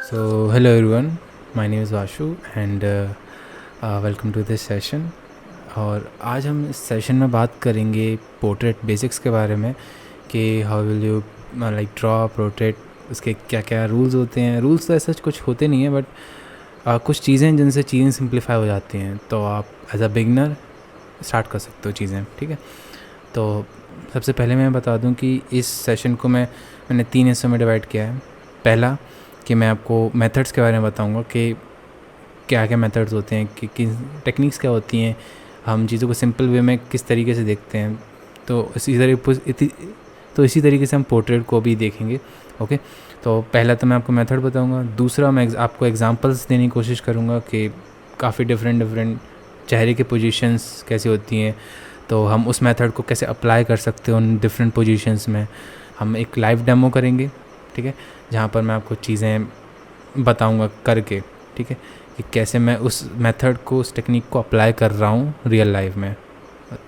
So, hello everyone, my name is Vashu and welcome to this session. और आज हम इस सेशन में बात करेंगे पोर्ट्रेट बेसिक्स के बारे में कि how will you like draw portrait, उसके क्या क्या रूल्स होते हैं। रूल्स तो ऐसा कुछ होते नहीं हैं बट कुछ चीज़ें जिनसे चीज़ें सिंप्लीफाई हो जाती हैं, तो आप एज अ बिगनर स्टार्ट कर सकते हो चीज़ें। ठीक है, तो सबसे पहले मैं बता दूं कि इस सेशन को मैंने 3 हिस्सों में डिवाइड किया है। पहला कि मैं आपको मेथड्स के बारे में बताऊंगा कि क्या क्या मेथड्स होते हैं, कि किन टेक्निक्स क्या होती हैं, हम चीज़ों को सिंपल वे में किस तरीके से देखते हैं। तो इसी तरीके से हम पोर्ट्रेट को भी देखेंगे। ओके, तो पहला तो मैं आपको मेथड बताऊंगा। दूसरा मैं आपको एग्जांपल्स देने की कोशिश करूंगा कि काफ़ी डिफरेंट चेहरे के पोजीशंस कैसी होती हैं, तो हम उस मेथड को कैसे अप्लाई कर सकते हैं उन डिफरेंट पोजीशंस में। हम एक लाइव डेमो करेंगे, ठीक है, जहाँ पर मैं आपको चीज़ें बताऊंगा करके, ठीक है, कि कैसे मैं उस मेथड को, उस टेक्निक को अप्लाई कर रहा हूँ रियल लाइफ में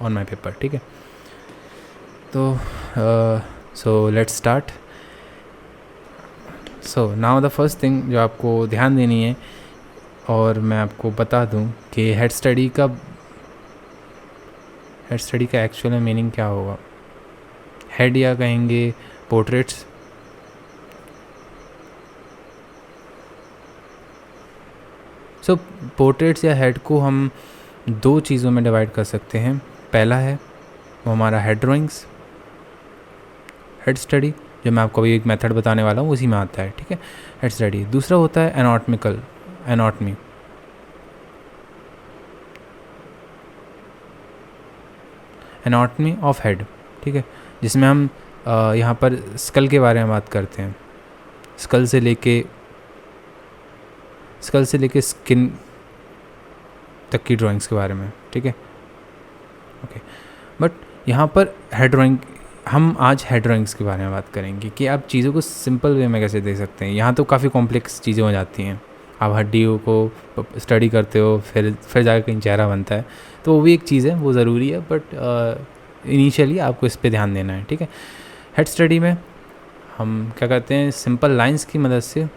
ऑन माय पेपर। ठीक है, तो so let's start. So now the first thing जो आपको ध्यान देनी है, और मैं आपको बता दूं कि हेड स्टडी का एक्चुअल में मीनिंग क्या होगा। हेड या कहेंगे पोर्ट्रेट्स। सो पोर्ट्रेट्स या हेड को हम 2 चीज़ों में डिवाइड कर सकते हैं। पहला है वो हमारा हेड ड्राइंग्स, हेड स्टडी, जो मैं आपको अभी एक मेथड बताने वाला हूँ उसी में आता है। ठीक है, हेड स्टडी। दूसरा होता है एनाटॉमी ऑफ हेड। ठीक है, जिसमें हम यहाँ पर स्कल के बारे में बात करते हैं, स्कल से लेके स्किन तक की ड्राइंग्स के बारे में। ठीक है, ओके, बट यहाँ पर हम आज हेड ड्राइंग्स के बारे में बात करेंगे कि आप चीज़ों को सिंपल वे में कैसे देख सकते हैं। यहाँ तो काफ़ी कॉम्प्लेक्स चीज़ें हो जाती हैं, आप हड्डियों को स्टडी करते हो, फिर जाकर कहीं चेहरा बनता है, तो वो भी एक चीज़ है, वो ज़रूरी है, बट इनिशियली आपको इस पर ध्यान देना है। ठीक है, हेड स्टडी में हम क्या करते हैं, सिंपल लाइंस की मदद से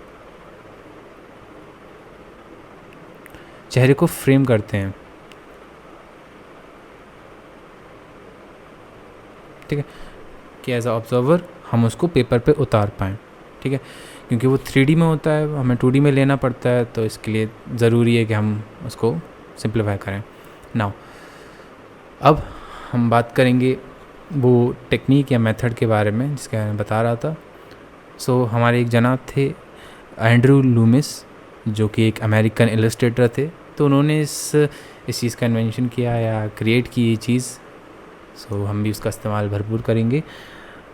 चेहरे को फ्रेम करते हैं। ठीक है, कि एज अ ऑब्जर्वर हम उसको पेपर पे उतार पाएँ। ठीक है, क्योंकि वो 3D में होता है, हमें 2D में लेना पड़ता है, तो इसके लिए ज़रूरी है कि हम उसको सिंप्लीफाई करें। नाउ अब हम बात करेंगे वो टेक्निक या मेथड के बारे में जिसके बारे में बता रहा था। सो हमारे एक जनाब थे एंड्रू लूमिस, जो कि एक अमेरिकन इलस्ट्रेटर थे। तो उन्होंने इस चीज़ का इन्वेंशन किया या क्रिएट की ये चीज़। सो हम भी उसका इस्तेमाल भरपूर करेंगे,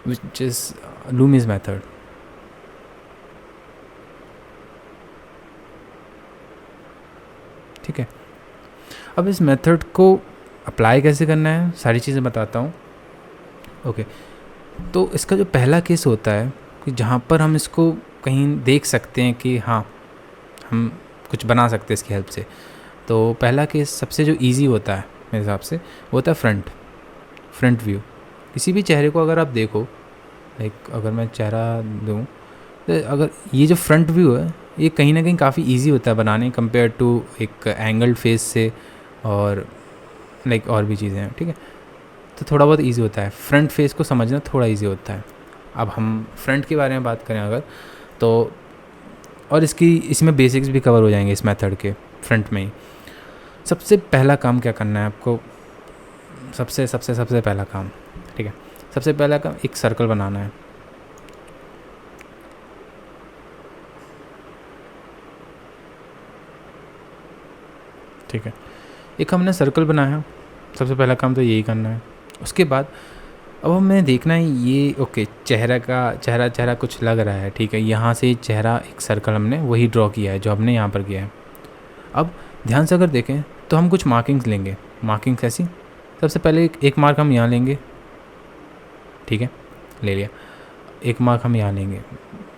विच इज़ लूमिस मेथड। ठीक है, अब इस मेथड को अप्लाई कैसे करना है, सारी चीज़ें बताता हूँ। ओके, तो इसका जो पहला केस होता है कि जहाँ पर हम इसको कहीं देख सकते हैं कि हाँ हम कुछ बना सकते हैं इसकी हेल्प से। तो पहला केस सबसे जो इजी होता है मेरे हिसाब से, वो होता है फ्रंट व्यू। किसी भी चेहरे को अगर आप देखो, लाइक अगर मैं चेहरा दूँ, तो अगर ये जो फ्रंट व्यू है, ये कहीं ना कहीं काफ़ी इजी होता है बनाने कंपेयर टू एक एंगल्ड फेस से, और लाइक और भी चीज़ें हैं। ठीक है, तो थोड़ा बहुत इजी होता है, फ्रंट फेस को समझना थोड़ा इजी होता है। अब हम फ्रंट के बारे में बात करें अगर, तो और इसमें बेसिक्स भी कवर हो जाएंगे इस मेथड के फ्रंट में ही। सबसे पहला काम क्या करना है आपको, सबसे पहला काम, ठीक है, सबसे पहला काम एक सर्कल बनाना है। ठीक है, एक हमने सर्कल बनाया, सबसे पहला काम तो यही करना है। उसके बाद अब हमें देखना है ये, ओके, चेहरा कुछ लग रहा है। ठीक है, यहाँ से चेहरा एक सर्कल हमने वही ड्रॉ किया है जो हमने यहाँ पर किया है। अब ध्यान से अगर देखें तो हम कुछ मार्किंग्स लेंगे। मार्किंग्स ऐसी, सबसे पहले एक मार्क हम यहाँ लेंगे। ठीक है, ले लिया। एक मार्क हम यहाँ लेंगे,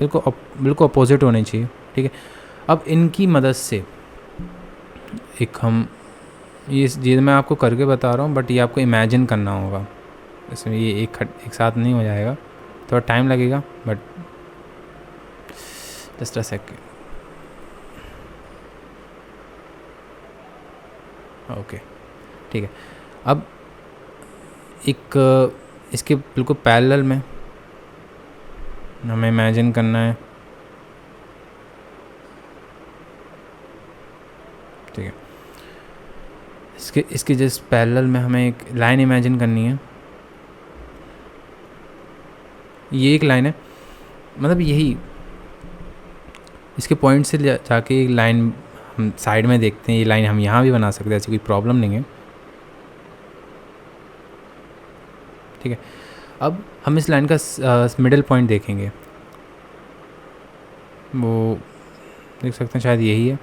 बिल्कुल अपोजिट होने चाहिए। ठीक है, अब इनकी मदद से एक हम ये मैं आपको करके बता रहा हूँ, बट ये आपको इमेजिन करना होगा। इसमें ये एक साथ नहीं हो जाएगा, थोड़ा टाइम लगेगा, but just a second. Okay, ठीक है। अब एक इसके बिल्कुल पैरेलल में हमें इमेजिन करना है, ठीक है। इसके जस्ट पैरेलल में हमें एक लाइन इमेजिन करनी है। ये एक लाइन है, मतलब यही इसके पॉइंट से जाके एक लाइन हम साइड में देखते हैं। ये लाइन हम यहाँ भी बना सकते हैं, ऐसी कोई प्रॉब्लम नहीं है, ठीक है। अब हम इस लाइन का मिडिल पॉइंट देखेंगे, वो देख सकते हैं शायद यही है,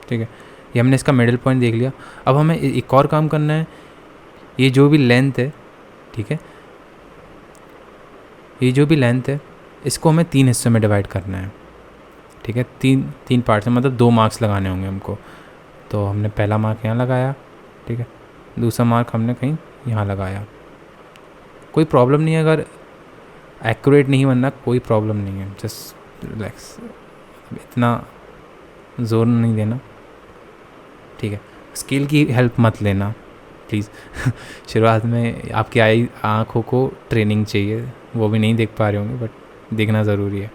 ठीक है। ये हमने इसका मिडिल पॉइंट देख लिया। अब हमें एक और काम करना है। ये जो भी लेंथ है, ठीक है, ये जो भी लेंथ है इसको हमें 3 हिस्सों में डिवाइड करना है, ठीक है। तीन पार्ट्स में, मतलब 2 मार्क्स लगाने होंगे हमको। तो हमने पहला मार्क यहाँ लगाया, ठीक है, दूसरा मार्क हमने कहीं यहाँ लगाया। कोई प्रॉब्लम नहीं है, अगर एक्यूरेट नहीं बनना कोई प्रॉब्लम नहीं है, जस्ट रिलैक्स, इतना ज़ोर नहीं देना, ठीक है। स्केल की हेल्प मत लेना प्लीज़। शुरुआत में आपकी आँखों को ट्रेनिंग चाहिए, वो भी नहीं देख पा रहे होंगे, बट देखना ज़रूरी है,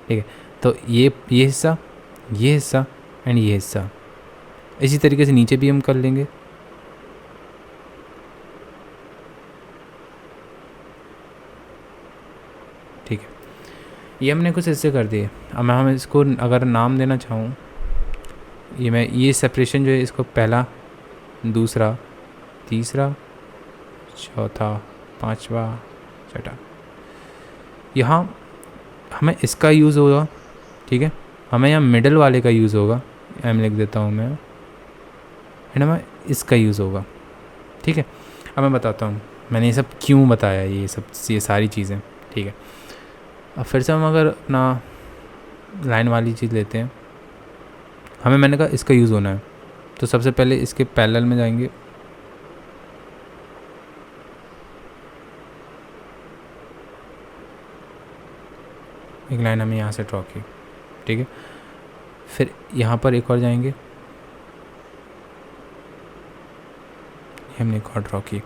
ठीक है। तो ये हिस्सा, ये हिस्सा एंड ये हिस्सा, इसी तरीके से नीचे भी हम कर लेंगे, ठीक है। ये हमने कुछ हिस्से कर दिए। अब मैं हम इसको अगर नाम देना चाहूँ, ये सेपरेशन जो है, इसको पहला, दूसरा, तीसरा, चौथा, पांचवा, छठा, यहाँ हमें इसका यूज़ होगा, ठीक है। हमें यहाँ मिडल वाले का यूज़ होगा, एम लिख देता हूँ मैं, एंड हमें इसका यूज़ होगा, ठीक है। अब मैं बताता हूँ मैंने ये सब क्यों बताया, ये सारी चीज़ें, ठीक है। अब फिर से हम अगर अपना लाइन वाली चीज़ लेते हैं, मैंने कहा इसका यूज़ होना है, तो सबसे पहले इसके पैरेलल में जाएंगे, एक लाइन हमें यहाँ से ड्रॉ की, ठीक है। फिर यहाँ पर एक और जाएंगे, हमने एक और ड्रॉ की।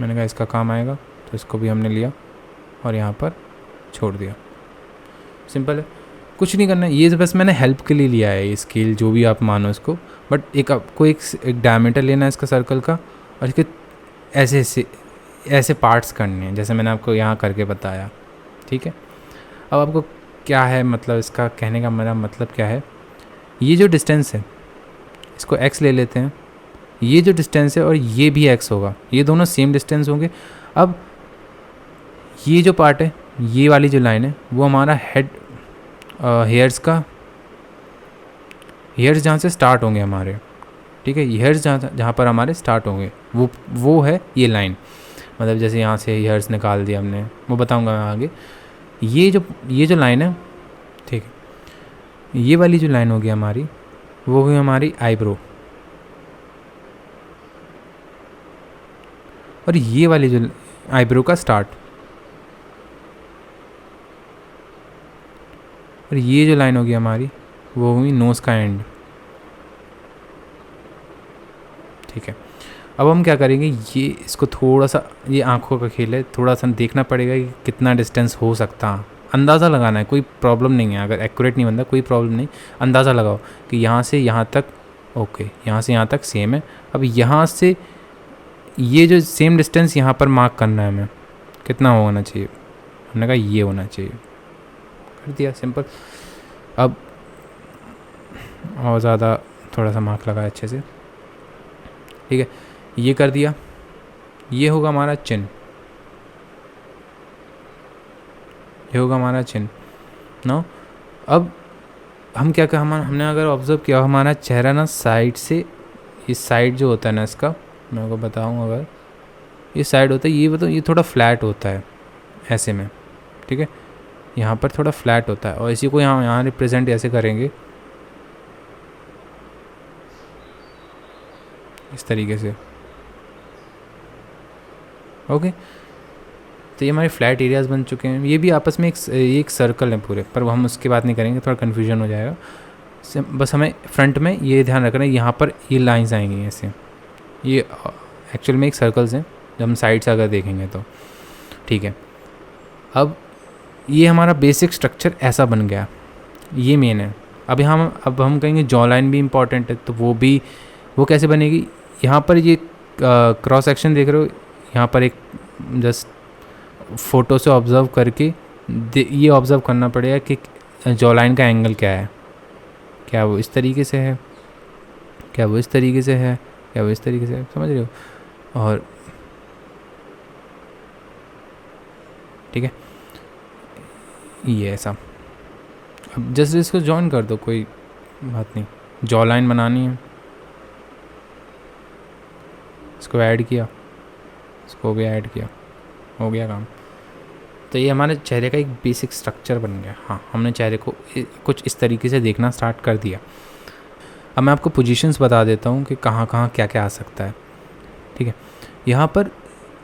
मैंने कहा इसका काम आएगा, तो इसको भी हमने लिया और यहाँ पर छोड़ दिया। सिंपल है, कुछ नहीं करना है। ये बस मैंने हेल्प के लिए लिया है, ये स्केल जो भी आप मानो इसको, बट आपको एक डायमीटर लेना है इसका सर्कल का, और इसके ऐसे पार्ट्स करने हैं जैसे मैंने आपको यहाँ करके बताया, ठीक है। अब आपको क्या है, मतलब इसका कहने का मेरा मतलब क्या है, ये जो डिस्टेंस है इसको x ले लेते हैं, ये जो डिस्टेंस है और ये भी x होगा, ये दोनों सेम डिस्टेंस होंगे। अब ये जो पार्ट है, ये वाली जो लाइन है, वो हमारा हेयर्स जहाँ से स्टार्ट होंगे हमारे, ठीक है। हेयर्स जहाँ पर हमारे स्टार्ट होंगे, वो है ये लाइन, मतलब जैसे यहाँ से हेयर्स निकाल दिया हमने, वो बताऊँगा मैं आगे। ये जो लाइन है, ठीक है, ये वाली जो लाइन होगी हमारी, वो हुई हमारी आईब्रो, और ये वाली जो आईब्रो का स्टार्ट, और ये जो लाइन होगी हमारी, वो हुई नोज़ का एंड, ठीक है। अब हम क्या करेंगे, ये इसको थोड़ा सा, ये आंखों का खेल है, थोड़ा सा देखना पड़ेगा कि कितना डिस्टेंस हो सकता है, अंदाज़ा लगाना है, कोई प्रॉब्लम नहीं है। अगर एक्यूरेट नहीं बनता कोई प्रॉब्लम नहीं, अंदाज़ा लगाओ कि यहाँ से यहाँ तक, ओके, यहाँ से यहाँ तक सेम है। अब यहाँ से ये जो सेम डिस्टेंस यहाँ पर मार्क करना है हमें, कितना होना चाहिए, हमने कहा ये होना चाहिए, कर दिया, सिंपल। अब और ज़्यादा थोड़ा सा मार्क लगाया अच्छे से, ठीक है, ये कर दिया। ये होगा हमारा चिन, ये होगा हमारा चिन ना। अब हम क्या कर, हमने अगर ऑब्ज़र्व किया, हमारा चेहरा ना साइड से, इस साइड जो होता है ना इसका, मैं आपको बताऊँ, अगर ये साइड होता है, ये बताओ, ये थोड़ा फ्लैट होता है ऐसे में, ठीक है, यहाँ पर थोड़ा फ्लैट होता है। और इसी को यहाँ रिप्रेजेंट ऐसे करेंगे, इस तरीके से, ओके। तो ये हमारे फ्लैट एरियाज़ बन चुके हैं। ये भी आपस में एक सर्कल है पूरे, पर हम उसकी बात नहीं करेंगे, थोड़ा कन्फ्यूजन हो जाएगा। बस हमें फ्रंट में ये ध्यान रखना है, यहाँ पर ये लाइंस आएंगी ऐसे, ये एक्चुअल में एक सर्कल्स हैं जब हम साइड से अगर देखेंगे तो, ठीक है। अब ये हमारा बेसिक स्ट्रक्चर ऐसा बन गया, ये मेन है। अब हम कहेंगे जॉ लाइन भी इम्पॉर्टेंट है, तो वो कैसे बनेगी? यहाँ पर ये क्रॉस सेक्शन देख रहे हो, यहाँ पर एक जस्ट फ़ोटो से ऑब्ज़र्व करके ये ऑब्ज़र्व करना पड़ेगा कि जॉ लाइन का एंगल क्या है, क्या वो इस तरीके से है, क्या वो इस तरीके से है, क्या वो इस तरीके से है, समझ रहे हो? और ठीक है, ये ऐसा। अब जस्ट इसको जॉइन कर दो, कोई बात नहीं। जॉ लाइन बनानी है, इसको ऐड किया, इसको भी ऐड किया, हो गया काम। तो ये हमारे चेहरे का एक बेसिक स्ट्रक्चर बन गया। हाँ, हमने चेहरे को कुछ इस तरीके से देखना स्टार्ट कर दिया। अब मैं आपको पोजीशंस बता देता हूँ कि कहाँ कहाँ क्या क्या आ सकता है, ठीक है। यहाँ पर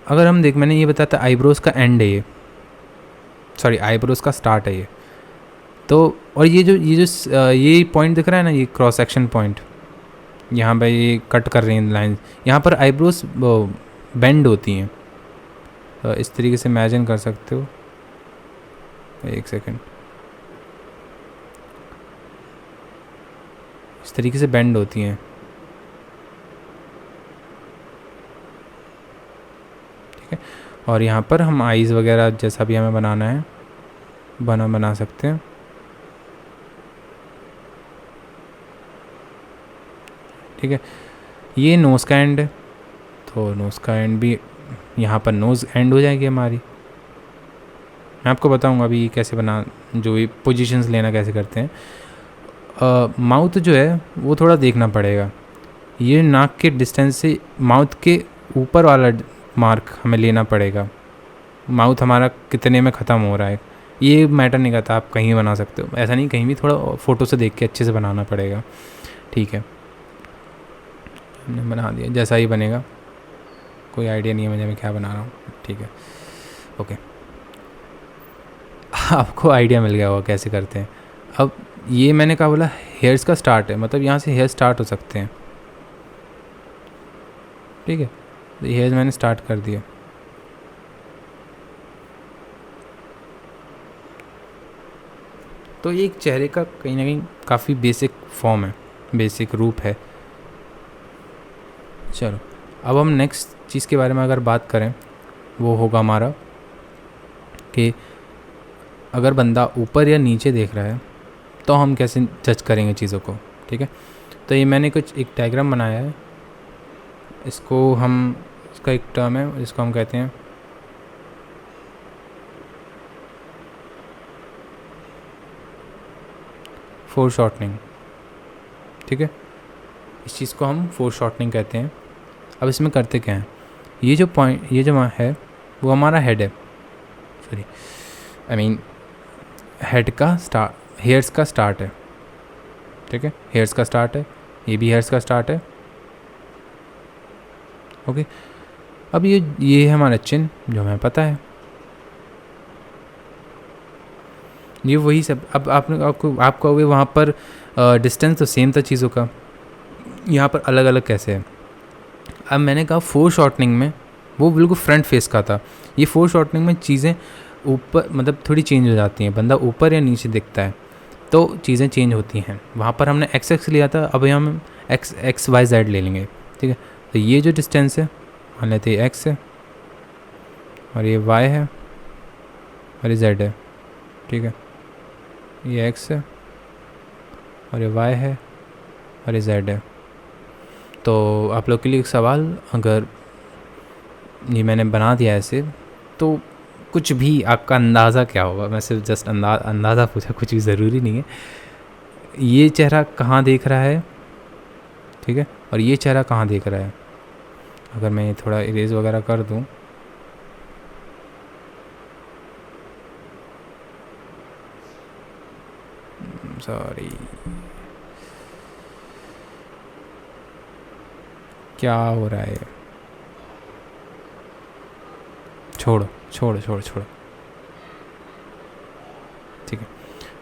अगर हम मैंने ये बताया था आईब्रोज़ का एंड है ये, सॉरी आईब्रोज़ का स्टार्ट है ये। तो और ये पॉइंट दिख रहा है ना, ये क्रॉस सेक्शन पॉइंट, यहाँ पे ये कट कर रही हैं लाइन, यहाँ पर आईब्रोज़ बेंड होती हैं। तो इस तरीके से इमेजिन कर सकते हो, एक सेकेंड, इस तरीके से बेंड होती हैं, ठीक है। और यहाँ पर हम आईज़ वगैरह जैसा भी हमें बनाना है बना सकते हैं, ठीक है। ये नोज़ का एंड है, तो नोज़ का एंड भी यहाँ पर नोज़ एंड हो जाएगी हमारी। मैं आपको बताऊंगा अभी कैसे जो ये पोजीशंस लेना कैसे करते हैं। माउथ जो है वो थोड़ा देखना पड़ेगा, ये नाक के डिस्टेंस से माउथ के ऊपर वाला मार्क हमें लेना पड़ेगा। माउथ हमारा कितने में ख़त्म हो रहा है ये मैटर नहीं करता, आप कहीं बना सकते हो, ऐसा नहीं, कहीं भी थोड़ा फ़ोटो से देख के अच्छे से बनाना पड़ेगा, ठीक है। हमने बना दिया, जैसा ही बनेगा, कोई आइडिया नहीं है मुझे मैं क्या बना रहा हूँ, ठीक है, ओके। आपको आइडिया मिल गया होगा कैसे करते हैं। अब ये मैंने कहा बोला हेयर्स का स्टार्ट है, मतलब यहाँ से हेयर स्टार्ट हो सकते हैं, ठीक है। तो हेयर्स मैंने स्टार्ट कर दिया। तो ये एक चेहरे का कहीं ना कहीं काफ़ी बेसिक फॉर्म है, बेसिक रूप है। चलो अब हम नेक्स्ट चीज़ के बारे में अगर बात करें, वो होगा हमारा कि अगर बंदा ऊपर या नीचे देख रहा है तो हम कैसे जज करेंगे चीज़ों को, ठीक है। तो ये मैंने कुछ एक डायग्राम बनाया है, इसका एक टर्म है जिसको हम कहते हैं फोर शॉर्टनिंग, ठीक है। इस चीज़ को हम फोर शॉर्टनिंग कहते हैं। अब इसमें करते क्या हैं, ये जो है वो हमारा हेड है, सॉरी आई मीन हेड का स्टार्ट, हेयर्स का स्टार्ट है, ठीक है। हेयर्स का स्टार्ट है, ये भी हेयर्स का स्टार्ट है, ओके। अब ये है हमारा चिन, जो हमें पता है, ये वही सब। अब आपको वहाँ पर डिस्टेंस तो सेम था चीज़ों का, यहाँ पर अलग अलग कैसे है। अब मैंने कहा फोर शॉर्टनिंग में वो बिल्कुल फ्रंट फेस का था, ये फोर शॉर्टनिंग में चीज़ें ऊपर मतलब थोड़ी चेंज हो जाती हैं, बंदा ऊपर या नीचे दिखता है तो चीज़ें चेंज होती हैं। वहाँ पर हमने एक्स लिया था, अब हम एक्स वाई जेड ले लेंगे, ठीक है। तो ये जो डिस्टेंस है मान लेते हैं एक्स है, और ये वाई है, और ये जेड है, ठीक है। ये एक्स है और ये वाई है और ये जेड है। तो आप लोग के लिए एक सवाल, अगर ये मैंने बना दिया ऐसे तो कुछ भी आपका अंदाज़ा क्या होगा? मैं सिर्फ जस्ट अंदाज़ा पूछा, कुछ भी ज़रूरी नहीं है। ये चेहरा कहाँ देख रहा है, ठीक है, और ये चेहरा कहाँ देख रहा है। अगर मैं ये थोड़ा इरेज वगैरह कर दूँ, सॉरी, क्या हो रहा है, छोड़ो, ठीक है।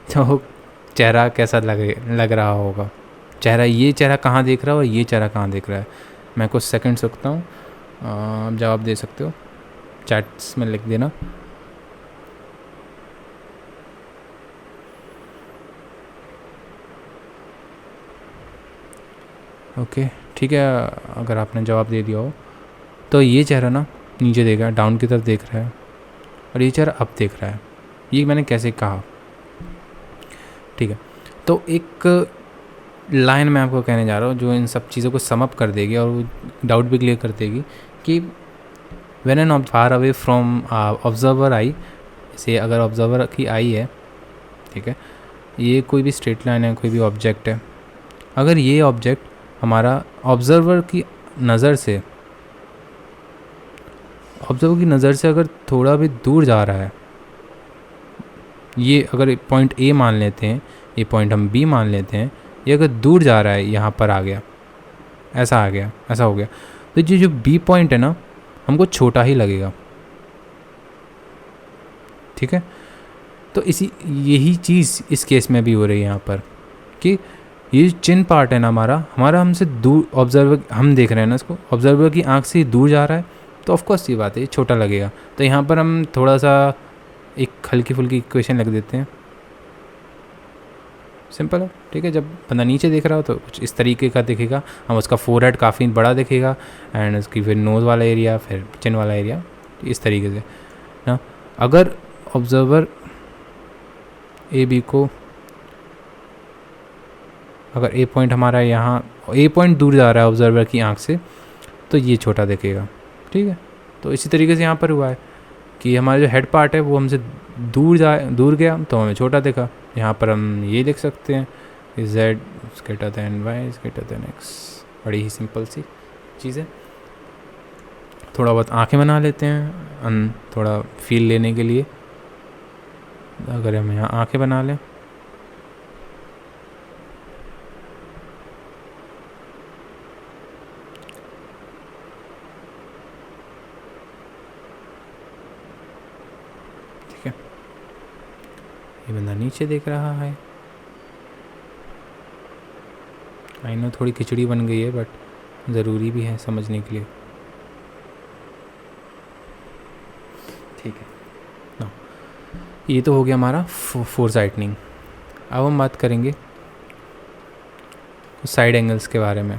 तो चेहरा कैसा लग रहा होगा, ये चेहरा कहाँ देख रहा है और ये चेहरा कहाँ देख रहा है। मैं कुछ सेकंड रुकता हूँ, आप जवाब दे सकते हो, चैट्स में लिख देना। ओके ठीक है, अगर आपने जवाब दे दिया हो तो ये चेहरा ना नीचे देख रहा है, डाउन की तरफ देख रहा है, और ये चेहरा अप देख रहा है। ये मैंने कैसे कहा, ठीक है। तो एक लाइन मैं आपको कहने जा रहा हूँ जो इन सब चीज़ों को सम अप कर देगी और वो डाउट भी क्लियर कर देगी कि when an far away from observer eye, से अगर ऑब्जर्वर की आई है, ठीक है, ये कोई भी स्ट्रेट लाइन है, कोई भी ऑब्जेक्ट है, अगर ये ऑब्जेक्ट हमारा ऑब्जर्वर की नज़र से अगर थोड़ा भी दूर जा रहा है, ये अगर पॉइंट ए मान लेते हैं, ये पॉइंट हम बी मान लेते हैं, ये अगर दूर जा रहा है, यहाँ पर आ गया, ऐसा हो गया, तो ये जो बी पॉइंट है ना, हमको छोटा ही लगेगा, ठीक है। तो यही चीज़ इस केस में भी हो रही है यहाँ पर, कि ये चिन पार्ट है ना हमारा हमसे दूर, ऑब्जर्वर हम देख रहे हैं ना इसको, ऑब्जर्वर की आंख से दूर जा रहा है, तो ऑफकोर्स ये बात है, ये छोटा लगेगा। तो यहाँ पर हम थोड़ा सा एक हल्की फुल्की इक्वेशन लग देते हैं, सिंपल है, ठीक है। जब बंदा नीचे देख रहा हो तो कुछ इस तरीके का दिखेगा, हम उसका फोरहेड काफ़ी बड़ा दिखेगा, एंड उसकी फिर नोज़ वाला एरिया, फिर चिन वाला एरिया, इस तरीके से ना। अगर ऑब्जर्वर ए बी को, अगर ए पॉइंट हमारा यहाँ, ए पॉइंट दूर जा रहा है ऑब्जर्वर की आंख से, तो ये छोटा दिखेगा, ठीक है। तो इसी तरीके से यहाँ पर हुआ है कि हमारा जो हेड पार्ट है वो हमसे दूर गया तो हमें छोटा दिखा। यहाँ पर हम ये देख सकते हैं कि z is greater than y is greater than x, बड़ी ही सिंपल सी चीज़ है। थोड़ा बहुत आंखें बना लेते हैं थोड़ा फील लेने के लिए, अगर हम यहाँ आंखें बना लें, ठीक है, ये बंदा नीचे देख रहा है। आई नो थोड़ी खिचड़ी बन गई है, बट ज़रूरी भी है समझने के लिए, ठीक है ना। ये तो हो गया हमारा फोरसाइटनिंग। अब हम बात करेंगे साइड एंगल्स के बारे में।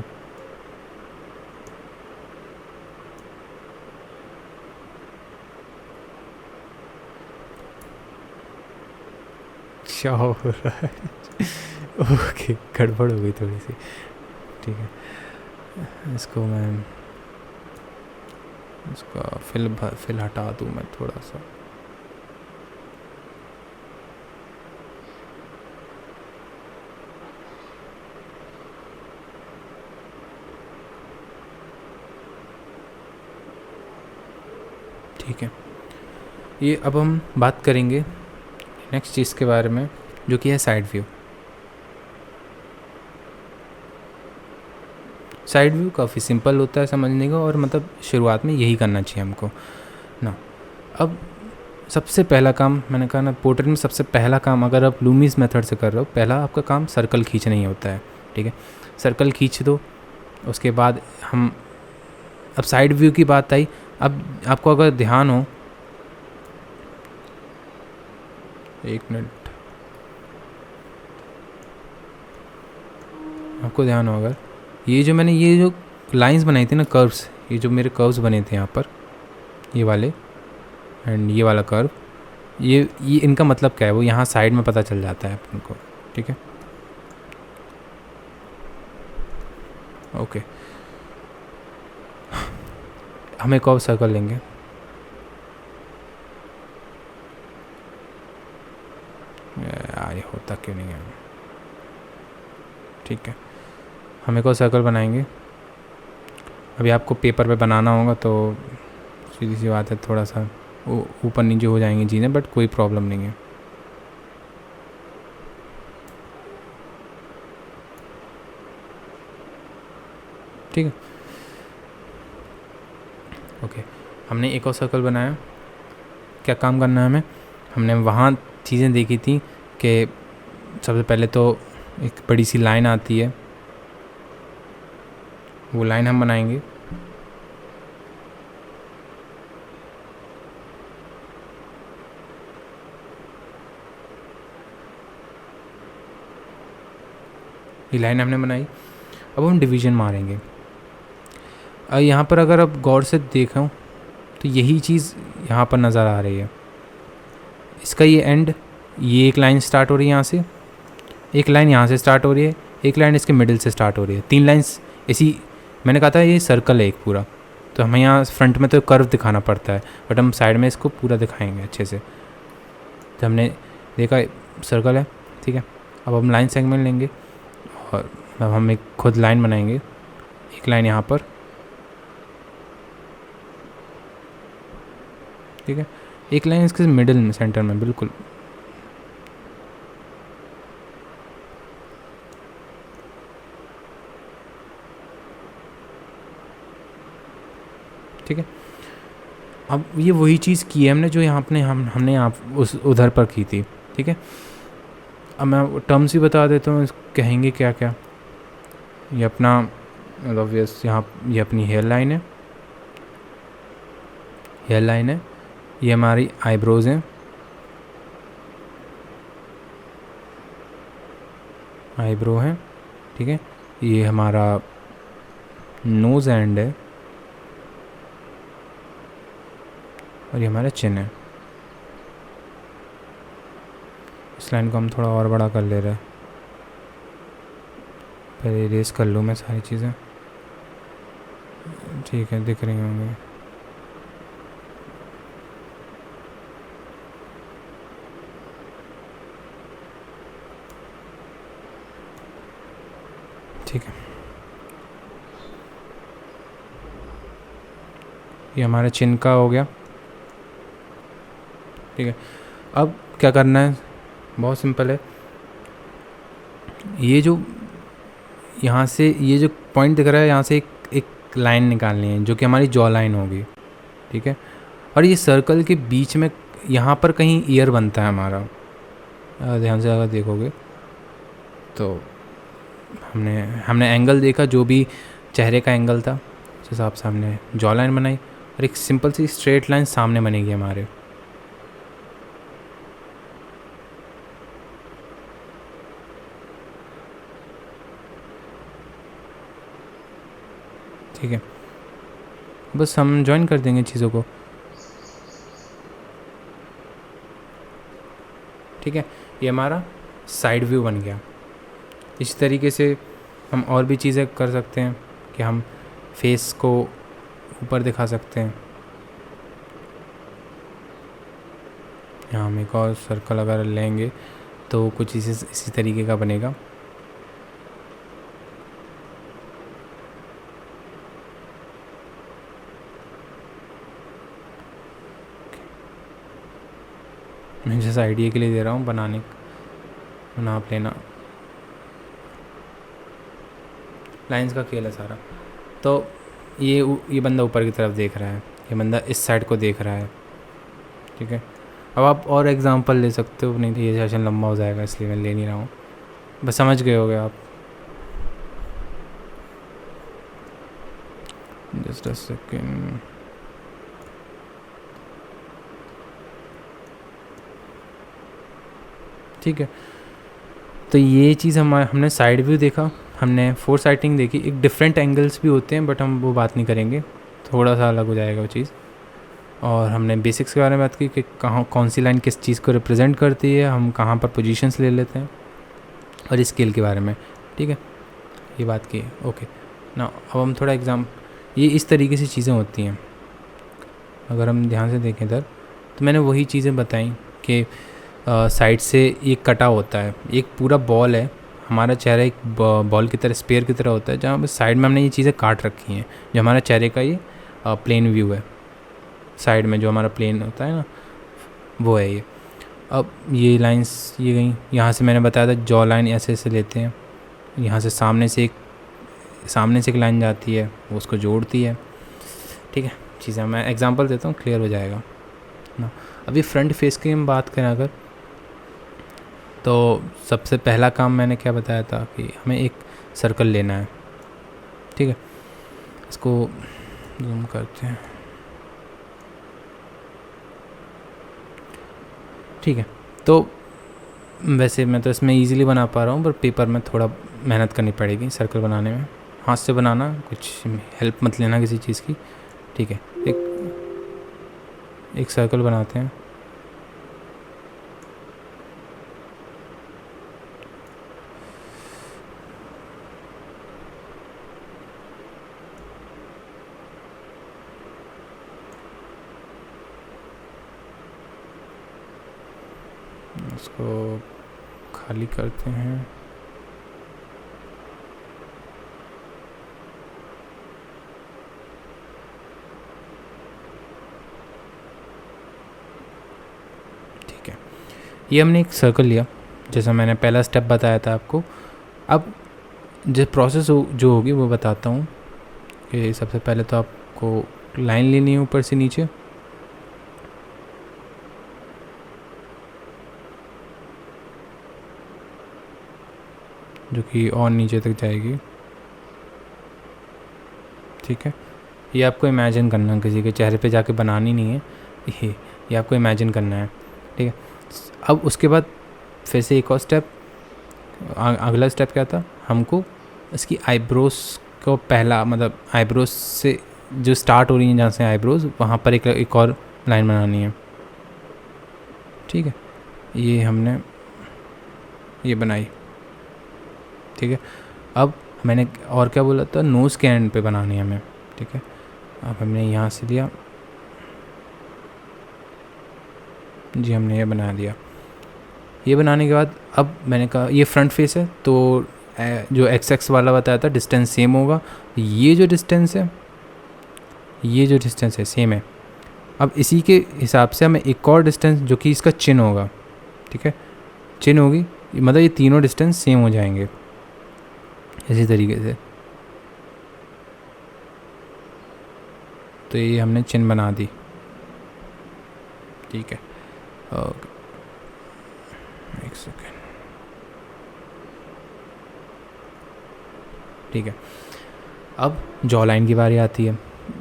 क्या हो रहा है ओके, गड़बड़ हो गई थोड़ी सी, ठीक है। इसको मैं इसका फिल हटा दूँ मैं थोड़ा सा, ठीक है। ये अब हम बात करेंगे नेक्स्ट चीज़ के बारे में, जो कि है साइड व्यू। साइड व्यू काफ़ी सिंपल होता है समझने का, और मतलब शुरुआत में यही करना चाहिए हमको ना। अब सबसे पहला काम मैंने कहा ना, पोर्ट्रेट में सबसे पहला काम, अगर आप लूमीज मेथड से कर रहे हो, पहला आपका काम सर्कल खींचना ही होता है, ठीक है। सर्कल खींच दो, उसके बाद हम, अब साइड व्यू की बात आई। अब आपको अगर ध्यान हो, एक मिनट, आपको ध्यान हो, अगर ये जो लाइंस बनाई थी ना, कर्व्स, ये जो मेरे कर्व्स बने थे यहाँ पर, ये वाले एंड ये वाला कर्व, ये इनका मतलब क्या है वो यहाँ साइड में पता चल जाता है अपन को, ठीक है। ओके, हम एक और सर्कल लेंगे, यार ये होता क्यों नहीं है, ठीक है। हम एक और सर्कल बनाएंगे। अभी आपको पेपर पे बनाना होगा तो सीधी सी बात है, थोड़ा सा ऊपर नीचे हो जाएंगी चीज़ें, बट कोई प्रॉब्लम नहीं है, ठीक है। ओके, हमने एक और सर्कल बनाया। क्या काम करना है हमें, हमने वहाँ चीज़ें देखी थी कि सबसे पहले तो एक बड़ी सी लाइन आती है, वो लाइन हम बनाएंगे। ये लाइन हमने बनाई, अब हम डिवीज़न मारेंगे। यहाँ पर अगर आप गौर से देखो तो यही चीज़ यहाँ पर नज़र आ रही है। इसका ये एंड, ये एक लाइन स्टार्ट हो रही है यहाँ से, एक लाइन यहाँ से स्टार्ट हो रही है, एक लाइन इसके मिडिल से स्टार्ट हो रही है, 3 लाइन्स इसी। मैंने कहा था ये सर्कल है एक पूरा, तो हमें यहाँ फ्रंट में तो कर्व दिखाना पड़ता है, बट हम साइड में इसको पूरा दिखाएंगे अच्छे से। तो हमने देखा सर्कल है, ठीक है। अब हम लाइन सेगमेंट लेंगे और अब हम एक खुद लाइन बनाएंगे, एक लाइन यहाँ पर, ठीक है, एक लाइन इसके मिडिल में, सेंटर में बिल्कुल। ठीक है, अब ये वही चीज़ की है हमने जो यहाँ अपने हमने यहाँ उस उधर पर की थी, ठीक है। अब मैं टर्म्स भी बता देता हूँ, कहेंगे क्या क्या। ये अपना ऑब्वियस यहाँ ये अपनी हेयर लाइन है, हेयर लाइन है, ये हमारी आईब्रोज़ हैं, आईब्रो है, ठीक है। ये हमारा नोज़ एंड है और ये हमारा चिन है। इस लाइन को हम थोड़ा और बड़ा कर ले रहे हैं, पहले इरेज कर लूँ मैं सारी चीज़ें, ठीक है, दिख रही होंगी। ठीक है, ये हमारा चिन का हो गया, ठीक है। अब क्या करना है, बहुत सिंपल है। ये जो यहाँ से ये जो पॉइंट दिख रहा है, यहाँ से एक लाइन निकालनी है जो कि हमारी जॉ लाइन होगी, ठीक है। और ये सर्कल के बीच में यहाँ पर कहीं ईयर बनता है हमारा, ध्यान से अगर देखोगे तो हमने एंगल देखा, जो भी चेहरे का एंगल था उस हिसाब से हमने जॉ लाइन बनाई और एक सिंपल सी स्ट्रेट लाइन सामने बनेगी हमारे। ठीक है, बस हम ज्वाइन कर देंगे चीज़ों को, ठीक है। ये हमारा साइड व्यू बन गया। इस तरीके से हम और भी चीज़ें कर सकते हैं कि हम फेस को ऊपर दिखा सकते हैं। यहाँ हम एक और सर्कल अगर लेंगे तो कुछ इसी तरीके का बनेगा। मैं जैसे आइडिया के लिए दे रहा हूँ, नाप लेना, लाइंस का खेल है सारा। तो ये बंदा ऊपर की तरफ देख रहा है, ये बंदा इस साइड को देख रहा है, ठीक है। अब आप और एग्जांपल ले सकते हो, नहीं तो ये सेशन लंबा हो जाएगा, इसलिए मैं ले नहीं रहा हूँ, बस समझ गए होगे आप। जस्ट अ सेकेंड, ठीक है। तो ये चीज़ हमने साइड व्यू देखा, हमने फोर साइटिंग देखी, एक डिफरेंट एंगल्स भी होते हैं बट हम वो बात नहीं करेंगे, थोड़ा सा अलग हो जाएगा वो चीज़। और हमने बेसिक्स के बारे में बात की कि कहाँ कौन सी लाइन किस चीज़ को रिप्रेजेंट करती है, हम कहाँ पर पोजीशंस ले लेते हैं, और स्केल के बारे में, ठीक है, ये बात की है। ओके ना, अब हम थोड़ा ये इस तरीके से चीज़ें होती हैं। अगर हम ध्यान से देखें इधर, तो मैंने वही चीज़ें बताई कि साइड से एक कटा होता है, एक पूरा बॉल है, हमारा चेहरा एक बॉल की तरह, स्पेयर की तरह होता है, जहाँ पर साइड में हमने ये चीज़ें काट रखी हैं, जो हमारा चेहरे का ये प्लेन व्यू है। साइड में जो हमारा प्लेन होता है ना, वो है ये। अब ये लाइंस ये गई, यहाँ से मैंने बताया था जॉ लाइन ऐसे ऐसे लेते हैं, यहाँ से सामने से एक लाइन जाती है, वो उसको जोड़ती है, ठीक है। चीज़ें मैं एग्जांपल देता हूँ, क्लियर हो जाएगा ना। अभी फ्रंट फेस की हम बात करें अगर, तो सबसे पहला काम मैंने क्या बताया था कि हमें एक सर्कल लेना है, ठीक है। इसको जूम करते हैं, ठीक है। तो वैसे मैं तो इसमें इजीली बना पा रहा हूँ, पर पेपर में थोड़ा मेहनत करनी पड़ेगी सर्कल बनाने में। हाथ से बनाना, कुछ हेल्प मत लेना किसी चीज़ की, ठीक है। एक सर्कल बनाते हैं। इसको खाली करते हैं। ठीक है, ये हमने एक सर्कल लिया, जैसा मैंने पहला स्टेप बताया था आपको। अब जो प्रोसेस जो होगी वो बताता हूँ कि सबसे पहले तो आपको लाइन लेनी है ऊपर से नीचे, जो कि और नीचे तक जाएगी, ठीक है। ये आपको इमेजिन करना है, किसी के चेहरे पे जाके बनानी नहीं है, ये आपको इमेजिन करना है, ठीक है। अब उसके बाद फिर से एक और स्टेप, अगला स्टेप क्या था, हमको इसकी आईब्रोज को पहला, मतलब आईब्रोज से जो स्टार्ट हो रही है, जहाँ से आईब्रोज, वहाँ पर एक और लाइन बनानी है, ठीक है। ये हमने ये बनाई, ठीक है। अब मैंने और क्या बोला था, नोज़ के एंड पे बनानी है हमें, ठीक है। अब हमने यहाँ से लिया जी, हमने ये बना दिया। ये बनाने के बाद अब मैंने कहा ये फ्रंट फेस है, तो जो एक्स वाला बताया था डिस्टेंस सेम होगा, ये जो डिस्टेंस है, ये जो डिस्टेंस है सेम है। अब इसी के हिसाब से हमें एक और डिस्टेंस, जो कि इसका चिन होगा, ठीक है, चिन होगी, मतलब ये तीनों डिस्टेंस सेम हो जाएंगे इसी तरीके से। तो ये हमने चिन बना दी, ठीक है। ओके, एक सेकेंड, ठीक है। अब जॉ लाइन की बारी आती है।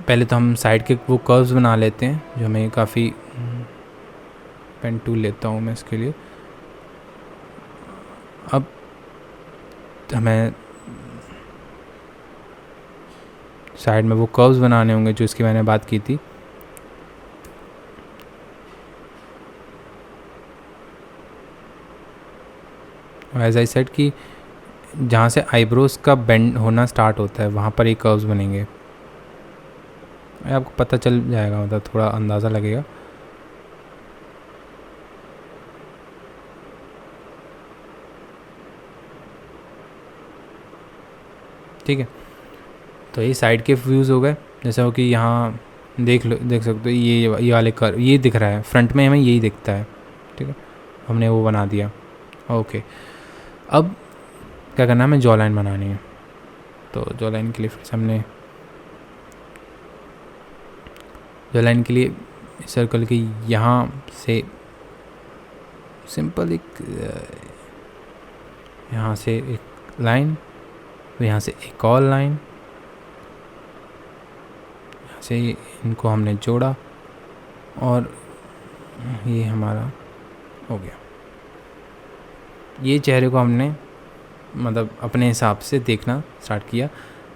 पहले तो हम साइड के वो कर्व्स बना लेते हैं, जो हमें काफ़ी, पेन टूल लेता हूँ मैं इसके लिए। अब हमें साइड में वो कर्व्स बनाने होंगे जो इसकी मैंने बात की थी। एज आई सेड कि जहाँ से आईब्रोज का बेंड होना स्टार्ट होता है, वहाँ पर एक कर्व्स बनेंगे। आपको पता चल जाएगा, मतलब थोड़ा अंदाज़ा लगेगा। ठीक है, तो ये साइड के व्यूज़ हो गए। जैसा हो कि यहाँ देख सकते हो, ये वाले कर्व ये दिख रहा है, फ्रंट में हमें यही दिखता है, ठीक है। हमने वो बना दिया, ओके। अब क्या करना है, हमें जॉ लाइन बनानी है। तो जॉ लाइन के लिए फिर से हमने जॉ लाइन के लिए सर्कल के यहाँ से सिंपल एक, यहाँ से एक लाइन, फिर यहाँ से एक और लाइन, यहाँ से इनको हमने जोड़ा और ये हमारा हो गया। ये चेहरे को हमने मतलब अपने हिसाब से देखना स्टार्ट किया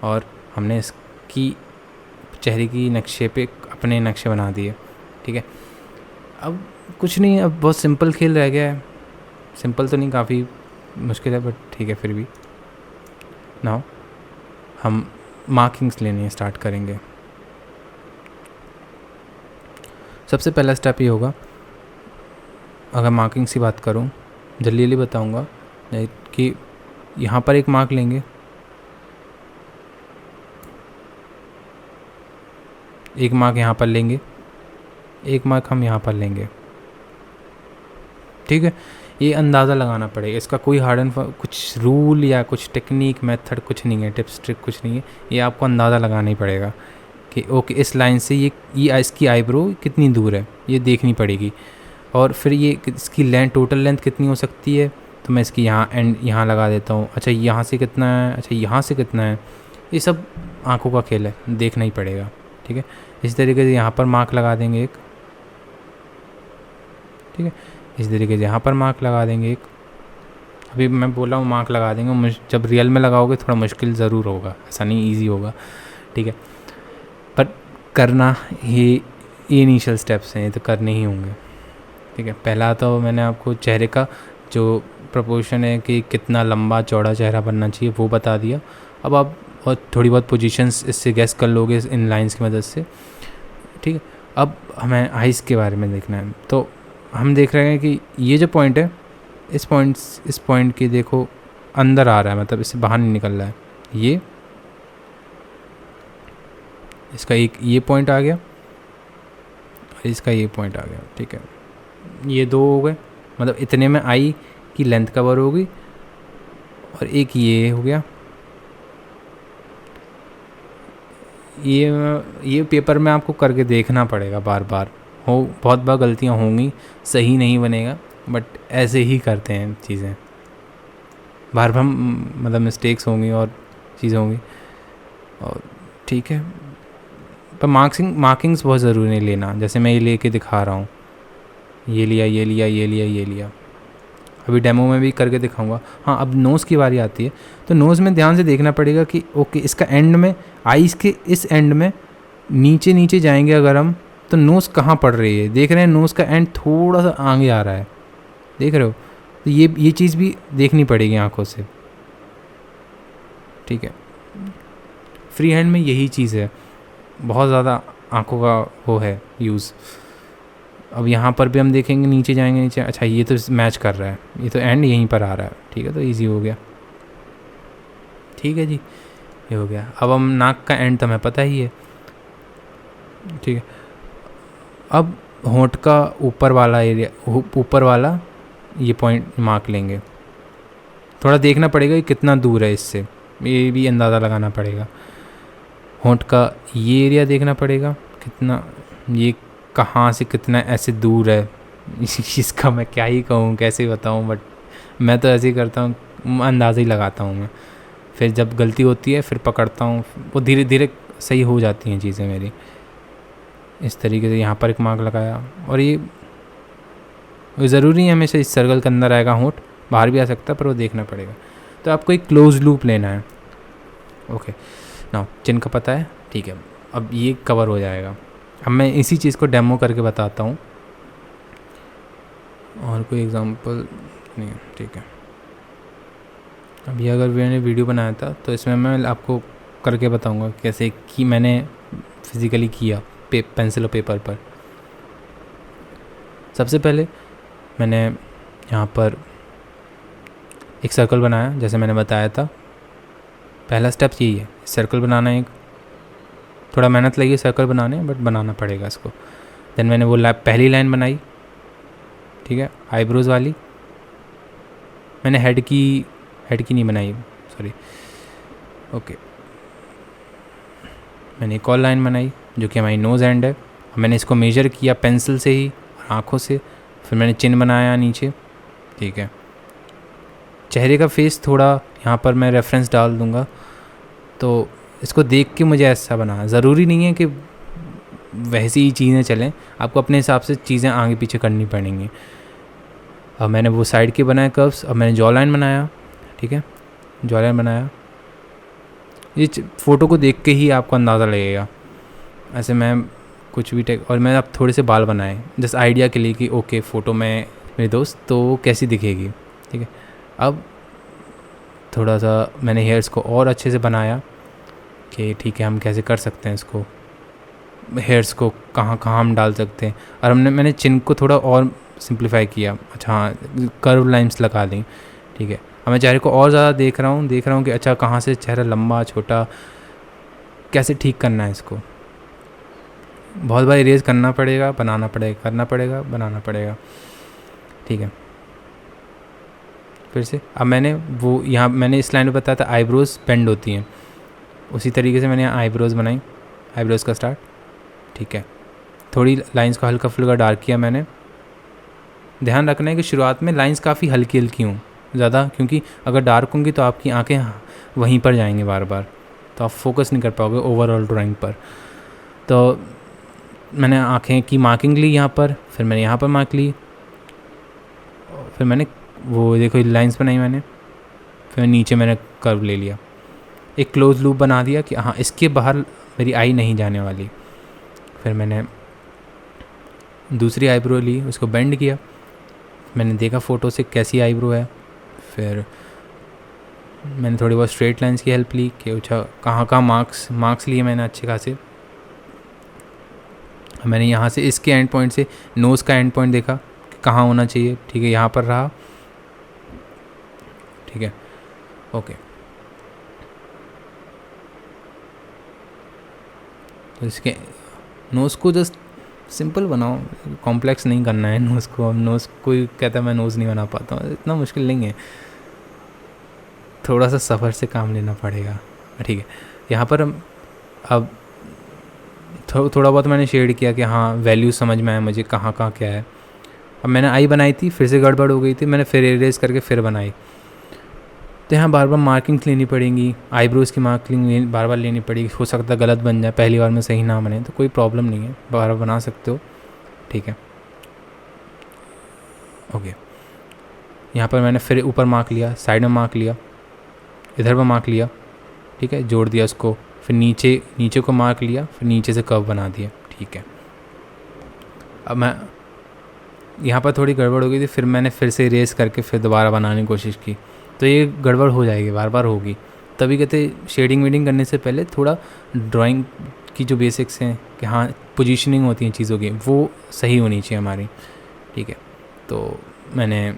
और हमने इसकी चेहरे की नक्शे पे अपने नक्शे बना दिए, ठीक है। अब कुछ नहीं, अब बहुत सिंपल खेल रह गया है। सिंपल तो नहीं, काफ़ी मुश्किल है, बट ठीक है फिर भी। नाउ हम मार्किंग्स लेने स्टार्ट करेंगे। सबसे पहला स्टेप ये होगा, अगर मार्किंग्स की बात करूँ, जल्दी जल्दी बताऊँगा कि यहाँ पर एक मार्क लेंगे, एक मार्क यहाँ पर लेंगे, एक मार्क हम यहाँ पर लेंगे, ठीक है। ये अंदाज़ा लगाना पड़ेगा, इसका कोई हार्ड एंड कुछ रूल या कुछ टेक्निक मेथड कुछ नहीं है, टिप्स ट्रिक कुछ नहीं है। ये आपको अंदाज़ा लगाना ही पड़ेगा कि ओके इस लाइन से ये इसकी आईब्रो कितनी दूर है, ये देखनी पड़ेगी। और फिर ये इसकी लेंथ, टोटल लेंथ कितनी हो सकती है, तो मैं इसकी यहाँ एंड यहाँ लगा देता हूँ। अच्छा यहाँ से कितना है, अच्छा यहाँ से कितना है, ये सब आँखों का खेल है, देखना ही पड़ेगा। ठीक है, इसी तरीके से यहाँ पर मार्क लगा देंगे एक। ठीक है, इसी तरीके से यहाँ पर मार्क लगा देंगे एक। अभी मैं बोला हूँ मार्क लगा देंगे, जब रियल में लगाओगे थोड़ा मुश्किल ज़रूर होगा, ऐसा नहीं ईजी होगा। ठीक है, पर करना ये इनिशियल स्टेप्स हैं, ये तो करने ही होंगे। ठीक है, पहला तो मैंने आपको चेहरे का जो प्रोपोर्शन है कि कितना लंबा चौड़ा चेहरा बनना चाहिए वो बता दिया। अब आप और थोड़ी बहुत पोजीशंस इससे गैस कर लोगे इन लाइंस की मदद से। ठीक है, अब हमें आइज़ के बारे में देखना है। तो हम देख रहे हैं कि ये जो पॉइंट है, इस पॉइंट की देखो अंदर आ रहा है, मतलब इससे बाहर नहीं निकल रहा है। ये इसका एक ये पॉइंट आ गया और इसका ये पॉइंट आ गया। ठीक है, ये दो हो गए, मतलब इतने में आई की लेंथ कवर होगी। और एक ये हो गया, ये पेपर में आपको करके देखना पड़ेगा बार बार। बहुत बार गलतियाँ होंगी, सही नहीं बनेगा, बट ऐसे ही करते हैं चीज़ें, बार बार मतलब मिस्टेक्स होंगी और चीज़ें होंगी। और ठीक है, पर मार्किंग्स बहुत ज़रूरी नहीं लेना। जैसे मैं ये लेके दिखा रहा हूँ, ये लिया, ये लिया, ये लिया, ये लिया, अभी डेमो में भी करके दिखाऊंगा। हाँ, अब नोज़ की बारी आती है, तो नोज़ में ध्यान से देखना पड़ेगा कि ओके इसका एंड में, आईज़ के इस एंड में नीचे नीचे जाएंगे अगर हम, तो नोज़ कहाँ पड़ रही है। देख रहे हैं नोज़ का एंड थोड़ा सा आगे आ रहा है, देख रहे हो, तो ये चीज़ भी देखनी पड़ेगी आँखों से। ठीक है, फ्री हैंड में यही चीज़ है, बहुत ज़्यादा आँखों का वो है यूज़। अब यहाँ पर भी हम देखेंगे, नीचे जाएंगे, नीचे, अच्छा ये तो मैच कर रहा है, ये तो एंड यहीं पर आ रहा है। ठीक है, तो इजी हो गया। ठीक है जी, ये हो गया। अब हम नाक का एंड तो हमें पता ही है। ठीक है, अब होंठ का ऊपर वाला एरिया, ऊपर वाला ये पॉइंट मार्क लेंगे। थोड़ा देखना पड़ेगा कि कितना दूर है इससे, ये भी अंदाज़ा लगाना पड़ेगा। होंठ का ये एरिया देखना पड़ेगा कितना, ये कहाँ से कितना ऐसे दूर है। इसका मैं क्या ही कहूँ, कैसे बताऊँ, बट मैं तो ऐसे ही करता हूँ, अंदाज़ा ही लगाता हूँ मैं। फिर जब गलती होती है फिर पकड़ता हूँ, वो धीरे धीरे सही हो जाती हैं चीज़ें मेरी। इस तरीके से यहाँ पर एक मार्क लगाया, और ये ज़रूरी है हमेशा इस सर्कल के अंदर आएगा होंठ, बाहर भी आ सकता है, पर वो देखना पड़ेगा। तो आपको एक क्लोज लूप लेना है। ओके, ना चिन का पता है, ठीक है, अब ये कवर हो जाएगा। अब मैं इसी चीज़ को डेमो करके बताता हूँ, और कोई एग्जांपल नहीं। ठीक है, अब ये अगर मैंने वीडियो बनाया था तो इसमें मैं आपको करके बताऊँगा कैसे कि मैंने फिज़िकली किया पेंसिल और पेपर पर। सबसे पहले मैंने यहाँ पर एक सर्कल बनाया, जैसे मैंने बताया था। पहला स्टेप यही है, सर्कल बनाना। एक थोड़ा मेहनत लगी सर्कल बनाने, बट बनाना पड़ेगा इसको। देन मैंने वो पहली लाइन बनाई, ठीक है, आईब्रोज़ वाली। मैंने हेड की नहीं बनाई, सॉरी। ओके, मैंने एक और लाइन बनाई जो कि हमारी नोज़ एंड है। मैंने इसको मेजर किया पेंसिल से ही, आँखों से। फिर मैंने चिन बनाया नीचे, ठीक है। चेहरे का फेस थोड़ा यहाँ पर मैं रेफरेंस डाल दूँगा, तो इसको देख के मुझे ऐसा बना। ज़रूरी नहीं है कि वैसी ही चीज़ें चलें, आपको अपने हिसाब से चीज़ें आगे पीछे करनी पड़ेंगी। अब मैंने वो साइड के बनाए कर्व्स। अब मैंने जॉ लाइन बनाया, ठीक है, जॉ लाइन बनाया। ये फ़ोटो को देख के ही आपको अंदाज़ा लगेगा। ऐसे मैं कुछ भी और मैंने अब थोड़े से बाल बनाए जस्ट आइडिया के लिए कि ओके फ़ोटो में मेरे दोस्त तो वो कैसी दिखेगी, ठीक है। अब थोड़ा सा मैंने हेयर्स को और अच्छे से बनाया कि ठीक है हम कैसे कर सकते हैं इसको, हेयर्स को कहाँ कहाँ हम डाल सकते हैं। और मैंने चिन को थोड़ा और सिंप्लीफाई किया। अच्छा हाँ, कर्व लाइन्स लगा दी, ठीक है। अब मैं चेहरे को और ज़्यादा देख रहा हूँ कि अच्छा कहाँ से चेहरा लंबा छोटा कैसे ठीक करना है इसको। बहुत बार इरेज करना पड़ेगा, बनाना पड़ेगा, करना पड़ेगा, बनाना पड़ेगा, ठीक है। फिर से अब मैंने वो यहाँ मैंने इस लाइन में बताया था आईब्रोज़ बेंड होती हैं, उसी तरीके से मैंने यहाँ आईब्रोज़ बनाई, आईब्रोज़ का स्टार्ट, ठीक है। थोड़ी लाइंस को हल्का फुल्का डार्क किया मैंने। ध्यान रखना है कि शुरुआत में लाइंस काफ़ी हल्की हल्की हों, ज़्यादा, क्योंकि अगर डार्क होंगी तो आपकी आंखें वहीं पर जाएंगी बार बार, तो आप फोकस नहीं कर पाओगे ओवरऑल ड्राइंग पर। तो मैंने आँखें की मार्किंग ली यहाँ पर, फिर मैंने यहाँ पर मार्क ली, फिर मैंने वो देखो लाइंस बनाई मैंने, फिर नीचे मैंने कर्व ले लिया, एक क्लोज लूप बना दिया कि हाँ इसके बाहर मेरी आई नहीं जाने वाली। फिर मैंने दूसरी आईब्रो ली, उसको बेंड किया, मैंने देखा फ़ोटो से कैसी आईब्रो है। फिर मैंने थोड़ी बहुत स्ट्रेट लाइंस की हेल्प ली कि अच्छा कहाँ मार्क्स लिए मैंने अच्छे खासे। मैंने यहाँ से इसके एंड पॉइंट से नोज़ का एंड पॉइंट देखा कि कहाँ होना चाहिए, ठीक है यहाँ पर रहा, ठीक है ओके। तो इसके नोज़ को जस्ट सिंपल बनाओ, कॉम्प्लेक्स नहीं करना है नोज़ को। अब नोज़ कोई कहता है मैं नोज़ नहीं बना पाता हूँ, इतना मुश्किल नहीं है, थोड़ा सा सफ़र से काम लेना पड़ेगा, ठीक है। यहाँ पर हम अब थोड़ा बहुत मैंने शेड किया कि हाँ वैल्यू समझ में आया मुझे कहाँ क्या है। अब मैंने आई बनाई थी, फिर से गड़बड़ हो गई थी, मैंने फिर इरेज करके फिर बनाई। तो यहाँ बार बार मार्किंग्स लेनी पड़ेंगी, आईब्रोज़ की मार्किंग बार बार लेनी पड़ेगी, हो सकता है गलत बन जाए, पहली बार में सही ना बने तो कोई प्रॉब्लम नहीं है, बार बार बना सकते हो, ठीक है ओके। यहाँ पर मैंने फिर ऊपर मार्क लिया, साइड में मार्क लिया, इधर पर मार्क लिया, ठीक है, जोड़ दिया उसको, फिर नीचे को मार्क लिया, फिर नीचे से कर्व बना दिया, ठीक है। अब मैं यहाँ पर थोड़ी गड़बड़ हो गई थी, फिर मैंने फिर से इरेज करके फिर दोबारा बनाने की कोशिश की, तो ये गड़बड़ हो जाएगी, बार बार होगी। तभी कहते शेडिंग वेडिंग करने से पहले थोड़ा ड्राइंग की जो बेसिक्स हैं कि हाँ पोजीशनिंग होती हैं चीज़ों की, वो सही होनी चाहिए हमारी, ठीक है। तो मैंने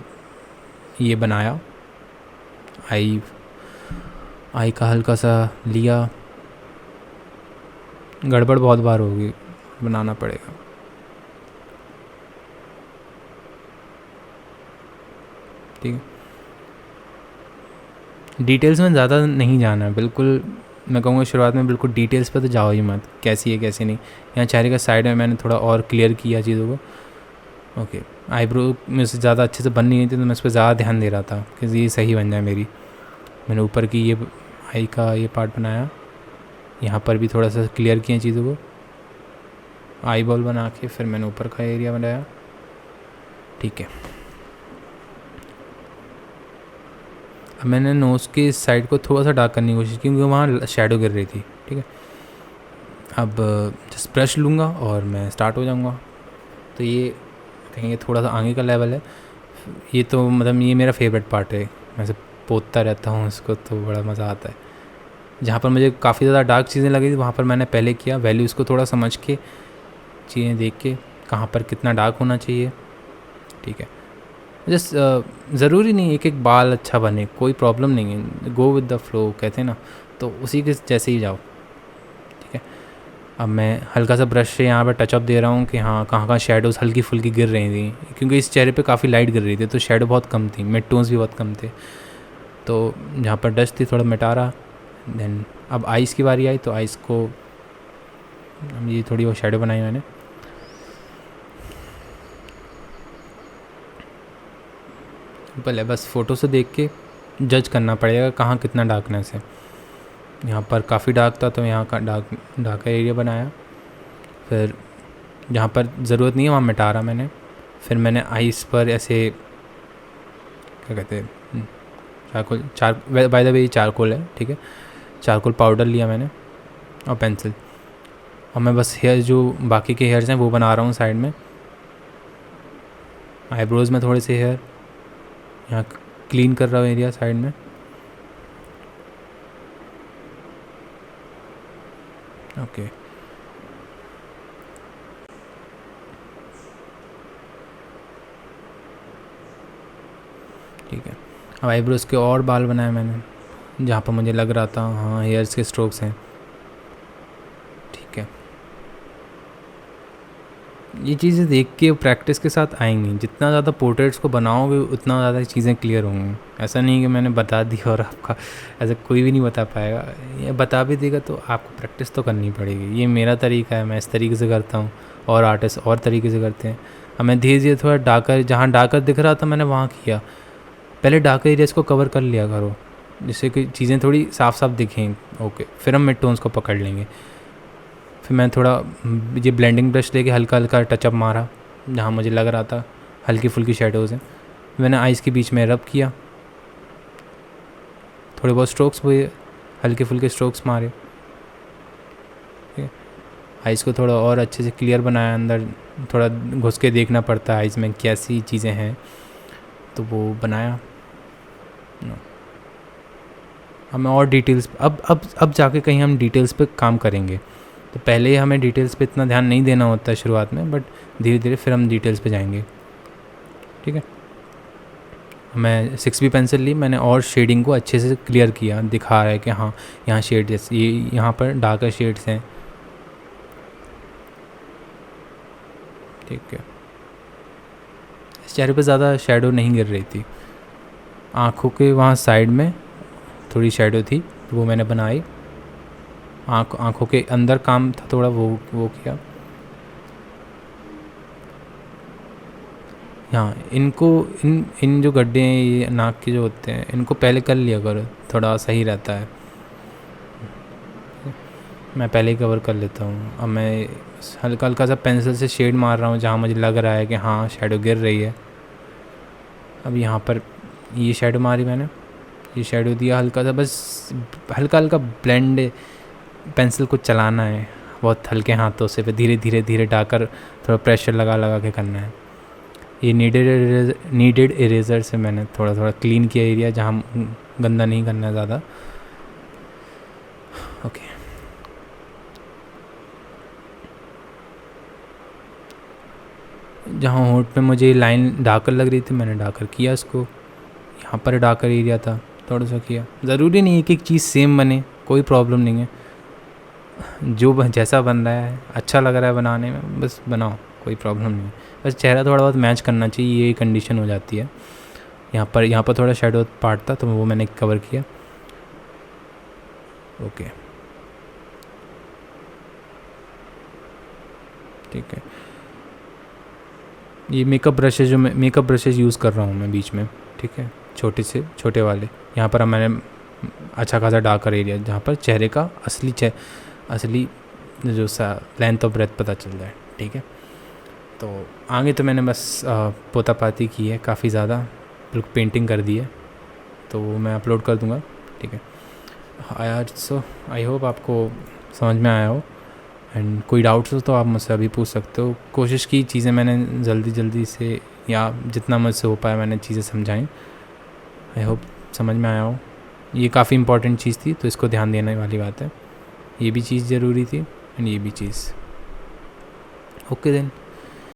ये बनाया, आई का हल्का सा लिया, गड़बड़ बहुत बार होगी, बनाना पड़ेगा, ठीक है। डिटेल्स में ज़्यादा नहीं जाना है, बिल्कुल मैं कहूँगा शुरुआत में बिल्कुल डिटेल्स पे तो जाओ ही मत, कैसी है कैसी नहीं। यहाँ चेहरे का साइड में मैंने थोड़ा और क्लियर किया चीज़ों को, ओके। आईब्रो में से ज़्यादा अच्छे से बन नहीं रही थी, तो मैं उस पर ज़्यादा ध्यान दे रहा था कि ये सही बन जाए मेरी। मैंने ऊपर की ये आई का ये पार्ट बनाया, यहाँ पर भी थोड़ा सा क्लियर किया चीज़ों को, आई बॉल बना के फिर मैंने ऊपर का एरिया बनाया, ठीक है। अब मैंने नोज़ के साइड को थोड़ा सा डार्क करने की कोशिश की, क्योंकि वहाँ शेडो गिर रही थी, ठीक है। अब जस्ट ब्रश लूँगा और मैं स्टार्ट हो जाऊँगा। तो ये कहेंगे थोड़ा सा आगे का लेवल है, ये तो मतलब ये मेरा फेवरेट पार्ट है, मैं से पोतता रहता हूँ इसको, तो बड़ा मज़ा आता है। जहाँ पर मुझे काफ़ी ज़्यादा डार्क चीज़ें लगी थी वहाँ पर मैंने पहले किया, वैल्यूज़ को थोड़ा समझ के, चीज़ें देख के कहाँ पर कितना डार्क होना चाहिए, ठीक है। जस्ट ज़रूरी नहीं एक एक बाल अच्छा बने, कोई प्रॉब्लम नहीं है, गो विद द फ्लो कहते हैं ना, तो उसी के जैसे ही जाओ, ठीक है। अब मैं हल्का सा ब्रश से यहाँ पर टचअप दे रहा हूँ कि हाँ कहाँ शेडोज़ हल्की फुल्की गिर रही थी, क्योंकि इस चेहरे पे काफ़ी लाइट गिर रही थी, तो शेडो बहुत कम थी, मिड टोन्स भी बहुत कम थे, तो जहाँ पर डस्ट थी थोड़ा मिटा रहा। देन अब आइज़ की बारी आई, तो आइज़ को ये थोड़ी वो शेडो बनाई मैंने, पहले बस फ़ोटो से देख के जज करना पड़ेगा कहाँ कितना डार्कनेस है। यहाँ पर काफ़ी डार्क था, तो यहाँ का डार्क एरिया बनाया, फिर जहाँ पर ज़रूरत नहीं है वहाँ मिटा रहा मैंने। फिर मैंने आइस पर ऐसे क्या कहते हैं चारकोल, बाय द वे ये चारकोल है, ठीक है, चारकोल पाउडर लिया मैंने और पेंसिल, और मैं बस हेयर जो बाकी के हेयर्स हैं वो बना रहा हूँ साइड में। आईब्रोज़ में थोड़े से हेयर यहाँ क्लीन कर रहा हूँ एरिया साइड में, ओके। ठीक है, अब आईब्रोज़ के और बाल बनाए मैंने जहाँ पर मुझे लग रहा था हाँ हेयर्स के स्ट्रोक्स हैं, ठीक है। ये चीज़ें देख के प्रैक्टिस के साथ आएंगी, जितना ज़्यादा पोर्ट्रेट्स को बनाओगे उतना ज़्यादा चीज़ें क्लियर होंगी। ऐसा नहीं कि मैंने बता दी और आपका ऐसा कोई भी नहीं बता पाएगा, ये बता भी देगा तो आपको प्रैक्टिस तो करनी पड़ेगी। ये मेरा तरीका है, मैं इस तरीके से करता हूँ, और आर्टिस्ट और तरीके से करते हैं। अब मैं धीरे धीरे थोड़ा डार्कर, जहाँ डार्कर दिख रहा था मैंने वहाँ किया, पहले डार्क एरियाज़ को कवर कर लिया करो जिससे कि चीज़ें थोड़ी साफ साफ दिखें। ओके, फिर हम मिड टोन्स को पकड़ लेंगे। फिर मैं थोड़ा ये ब्लेंडिंग ब्रश लेके हल्का हल्का टचअप मारा जहाँ मुझे लग रहा था हल्की फुल्की शेडोज़ हैं। मैंने आइज़ के बीच में रब किया, थोड़े बहुत स्ट्रोक्स हुए, हल्के फुल्के स्ट्रोक्स मारे। आइज़ को थोड़ा और अच्छे से क्लियर बनाया, अंदर थोड़ा घुस के देखना पड़ता है आइज़ में कैसी चीज़ें हैं, तो वो बनाया। हमें और डिटेल्स अब जाके कहीं हम डिटेल्स पे काम करेंगे, तो पहले हमें डिटेल्स पे इतना ध्यान नहीं देना होता है शुरुआत में, बट धीरे धीरे फिर हम डिटेल्स पे जाएंगे। ठीक है, मैं 6B पेंसिल ली मैंने और शेडिंग को अच्छे से क्लियर किया, दिखा रहा है कि हाँ यहाँ शेड ये यहाँ पर डार्कर शेड्स हैं। ठीक है, इस चेहरे पे ज़्यादा शेडो नहीं गिर रही थी, आँखों के वहाँ साइड में थोड़ी शेडो थी, वो मैंने बनाई। आँखों के अंदर काम था थोड़ा, वो किया। हाँ, इनको इन जो गड्ढे हैं ये नाक के जो होते हैं, इनको पहले कर लिया करो, थोड़ा सही रहता है। मैं पहले ही कवर कर लेता हूँ। अब मैं हल्का हल्का सा पेंसिल से शेड मार रहा हूँ जहाँ मुझे लग रहा है कि हाँ शेडो गिर रही है। अब यहाँ पर ये शेडो मारी मैंने, ये शेडो दिया हल्का सा, बस हल्का हल्का ब्लेंड पेंसिल को चलाना है बहुत हल्के हाथों से, फिर धीरे धीरे धीरे डाकर थोड़ा प्रेशर लगा लगा के करना है। ये नीडेड इरेज़र से मैंने थोड़ा थोड़ा क्लीन किया एरिया जहाँ गंदा नहीं करना है ज़्यादा। ओके, जहाँ होंठ पे मुझे लाइन डार्कर लग रही थी मैंने डार्कर किया इसको, यहाँ पर डार्कर एरिया था थोड़ा सा किया। ज़रूरी नहीं है कि एक चीज़ सेम बने, कोई प्रॉब्लम नहीं है, जो जैसा बन रहा है अच्छा लग रहा है बनाने में बस बनाओ, कोई प्रॉब्लम नहीं है। बस चेहरा थोड़ा बहुत मैच करना चाहिए, ये कंडीशन हो जाती है। यहाँ पर थोड़ा शेडो पार्ट था तो वो मैंने कवर किया। ओके, ठीक है। ये मेकअप ब्रशेज यूज़ कर रहा हूँ मैं बीच में, ठीक है, छोटे वाले। यहाँ पर मैंने अच्छा खासा डार्कर एरिया जहाँ पर चेहरे का असली जो सा लेंथ और ब्रेथ पता चल जाए। ठीक है, तो आगे तो मैंने बस पोतापाती की है काफ़ी ज़्यादा, पेंटिंग कर दी है, तो वो मैं अपलोड कर दूँगा। ठीक है यार, सो आई होप आपको समझ में आया हो, एंड कोई डाउट्स हो तो आप मुझसे अभी पूछ सकते हो। कोशिश की चीज़ें मैंने जल्दी से या जितना मुझसे हो पाया मैंने चीज़ें समझाई। आई होप समझ में आया हो। ये काफ़ी इंपॉर्टेंट चीज़ थी तो इसको ध्यान देने वाली बात है, ये भी चीज़ ज़रूरी थी एंड ये भी चीज़। Okay then.